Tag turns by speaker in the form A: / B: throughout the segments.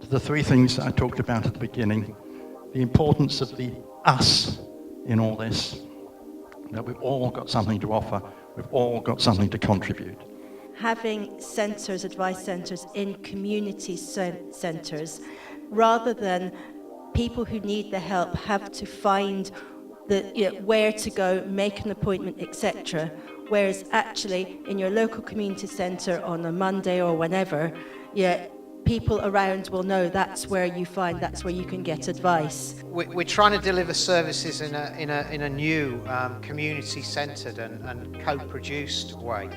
A: to the three things that I talked about at the beginning. The importance of the us in all this, that we've all got something to offer, we've all got something to contribute.
B: Having centres, advice centres in community centres, rather than people who need the help have to find where to go, make an appointment, etc. Whereas actually in your local community centre on a Monday or whenever, people around will know that's where you can get advice.
C: We're trying to deliver services in a new community-centred and co-produced way.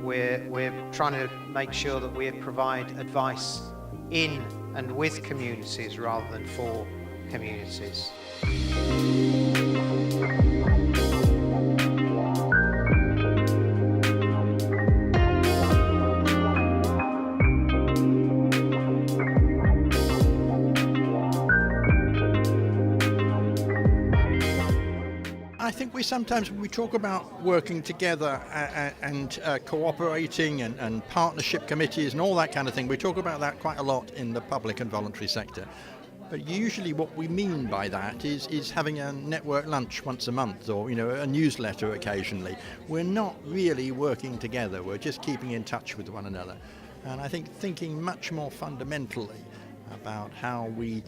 C: We're trying to make sure that we provide advice in and with communities rather than for communities.
A: I think when we talk about working together and cooperating and partnership committees and all that kind of thing, we talk about that quite a lot in the public and voluntary sector. But usually what we mean by that is having a network lunch once a month or a newsletter occasionally. We're not really working together, we're just keeping in touch with one another. And I think thinking much more fundamentally about how we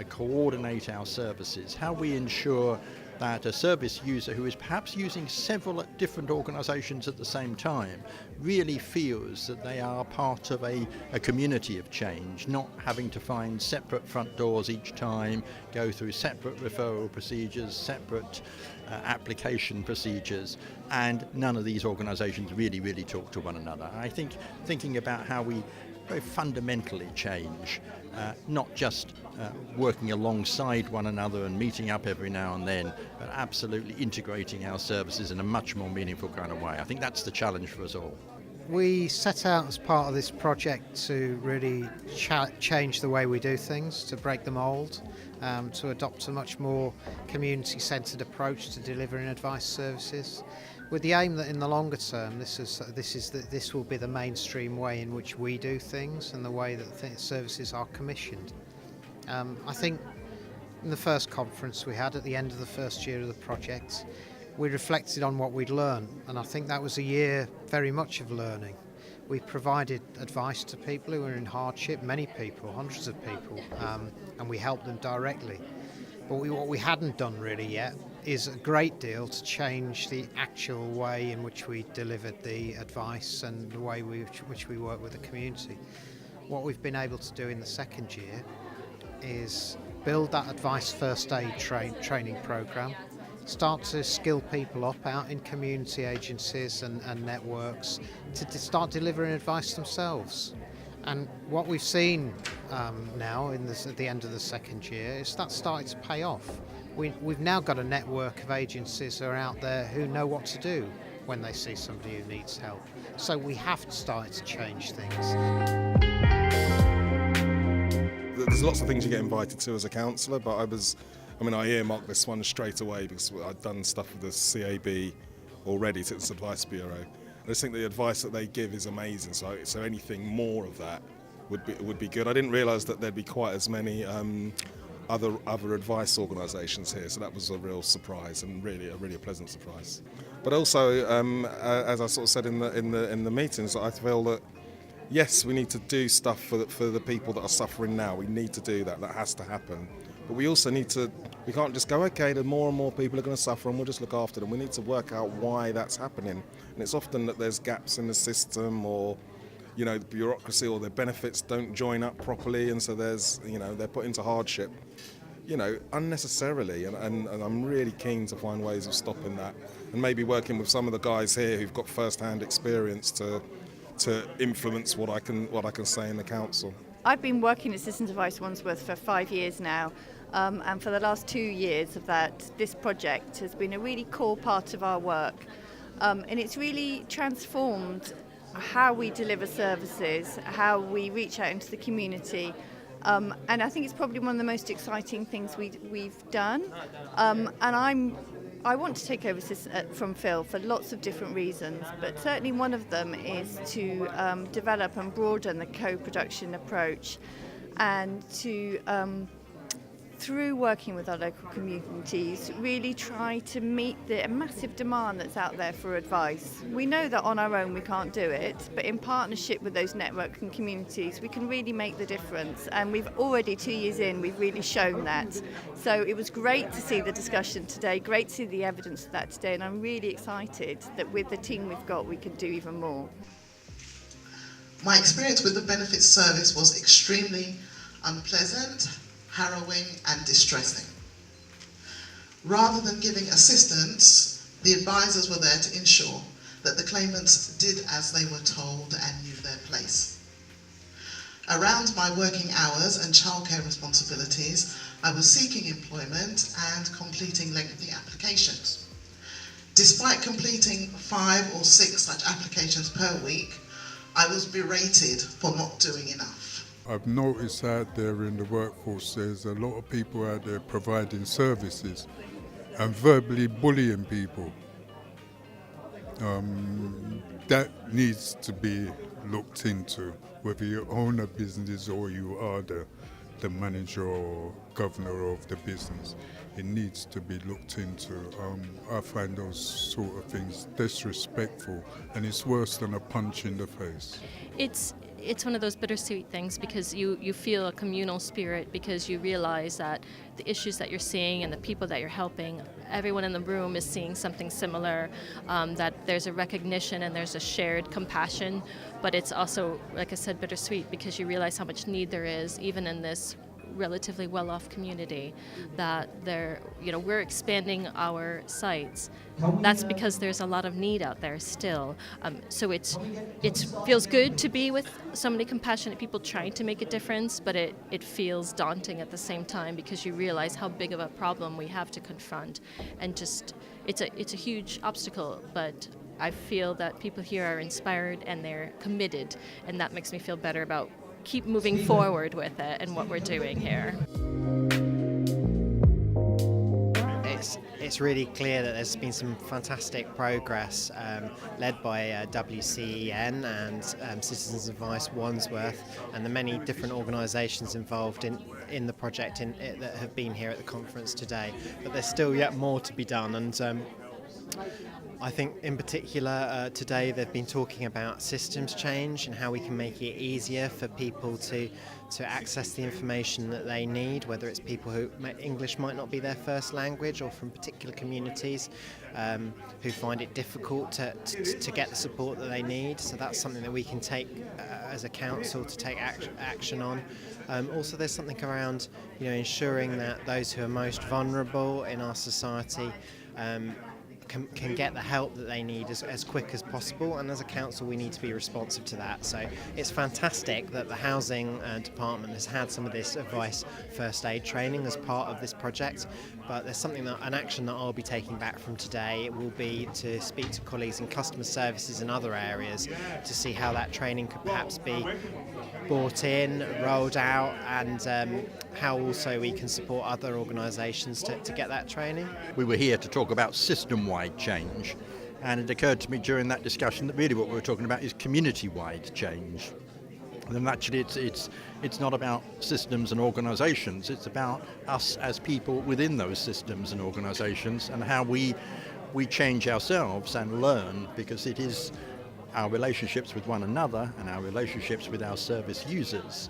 A: coordinate our services, how we ensure that a service user who is perhaps using several different organisations at the same time really feels that they are part of a community of change, not having to find separate front doors each time, go through separate referral procedures, separate application procedures, and none of these organisations really talk to one another. I think thinking about how we very fundamentally change, not just working alongside one another and meeting up every now and then, but absolutely integrating our services in a much more meaningful kind of way. I think that's the challenge for us all.
C: We set out as part of this project to really change the way we do things, to break the mould, to adopt a much more community-centred approach to delivering advice services, with the aim that in the longer term this will be the mainstream way in which we do things and the way that services are commissioned. I think in the first conference we had at the end of the first year of the project, we reflected on what we'd learned, and I think that was a year very much of learning. We provided advice to people who were in hardship, many people, hundreds of people, and we helped them directly. But what we hadn't done really yet is a great deal to change the actual way in which we delivered the advice and the way which we work with the community. What we've been able to do in the second year is build that advice first aid training programme, start to skill people up out in community agencies and networks to start delivering advice themselves. And what we've seen now at the end of the second year is that starting to pay off. We've now got a network of agencies who are out there who know what to do when they see somebody who needs help. So we have started to change things.
D: There's lots of things you get invited to as a councillor, but I earmarked this one straight away because I'd done stuff with the CAB already, Citizens Advice Bureau. I just think the advice that they give is amazing, so anything more of that would be good. I didn't realise that there'd be quite as many other advice organisations here, so that was a real surprise and really a pleasant surprise. But also, as I sort of said in the meetings, I feel that yes, we need to do stuff for the people that are suffering now. We need to do that. That has to happen. But we also we can't just go, okay, the more and more people are going to suffer and we'll just look after them. We need to work out why that's happening. And it's often that there's gaps in the system, or the bureaucracy or their benefits don't join up properly, and so they're put into hardship, unnecessarily. And I'm really keen to find ways of stopping that, and maybe working with some of the guys here who've got first-hand experience to influence what I can say in the council.
E: I've been working at Citizens Advice Wandsworth for 5 years now, and for the last 2 years of that, this project has been a really core part of our work, and it's really transformed how we deliver services, how we reach out into the community, and I think it's probably one of the most exciting things we've done, and I want to take over from Phil for lots of different reasons, but certainly one of them is to develop and broaden the co-production approach and to through working with our local communities, really try to meet the massive demand that's out there for advice. We know that on our own we can't do it, but in partnership with those networks and communities, we can really make the difference. And we've already, 2 years in, we've really shown that. So it was great to see the discussion today, great to see the evidence of that today, and I'm really excited that with the team we've got, we can do even more.
F: My experience with the benefits service was extremely unpleasant, harrowing and distressing. Rather than giving assistance, the advisors were there to ensure that the claimants did as they were told and knew their place. Around my working hours and childcare responsibilities, I was seeking employment and completing lengthy applications. Despite completing 5 or 6 such applications per week, I was berated for not doing enough.
G: I've noticed out there in the workforce there's a lot of people out there providing services and verbally bullying people. That needs to be looked into, whether you own a business or you are the manager or governor of the business. It needs to be looked into. I find those sort of things disrespectful, and it's worse than a punch in the face.
H: It's one of those bittersweet things, because you feel a communal spirit, because you realize that the issues that you're seeing and the people that you're helping, everyone in the room is seeing something similar, that there's a recognition and there's a shared compassion. But it's also, like I said, bittersweet, because you realize how much need there is, even in this relatively well-off community, that we're expanding our sites. That's because there's a lot of need out there still. So it feels good to be with so many compassionate people trying to make a difference, but it feels daunting at the same time, because you realize how big of a problem we have to confront, and just it's a huge obstacle. But I feel that people here are inspired and they're committed, and that makes me feel better about keep moving forward with it and what we're doing here.
C: It's really clear that there's been some fantastic progress led by WCEN and Citizens Advice Wandsworth, and the many different organisations involved in the project that have been here at the conference today. But there's still yet more to be done, and I think in particular today they've been talking about systems change and how we can make it easier for people to access the information that they need, whether it's people who English might not be their first language, or from particular communities who find it difficult to get the support that they need. So that's something that we can take as a council to take action on. Also, there's something around ensuring that those who are most vulnerable in our society can get the help that they need as quick as possible, and as a council we need to be responsive to that. So it's fantastic that the housing department has had some of this advice first aid training as part of this project, but there's an action that I'll be taking back from today. It will be to speak to colleagues in customer services and other areas to see how that training could perhaps be brought in, rolled out, and how also we can support other organisations to get that training.
A: We were here to talk about system-wide change, and it occurred to me during that discussion that really what we were talking about is community-wide change. And actually it's not about systems and organisations, it's about us as people within those systems and organisations, and how we change ourselves and learn, because it is our relationships with one another and our relationships with our service users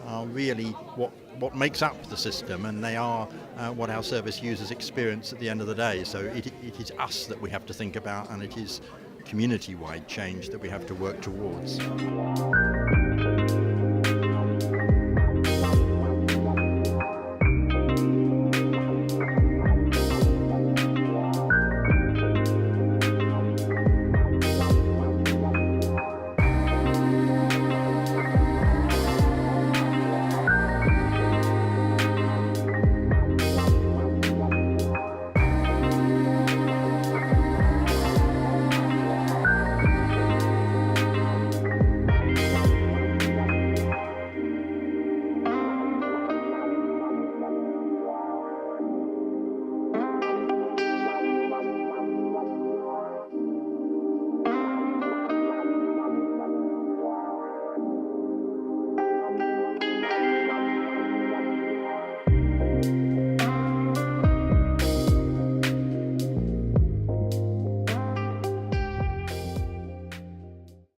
A: are really what makes up the system, and they are what our service users experience at the end of the day. So it is us that we have to think about, and it is community-wide change that we have to work towards.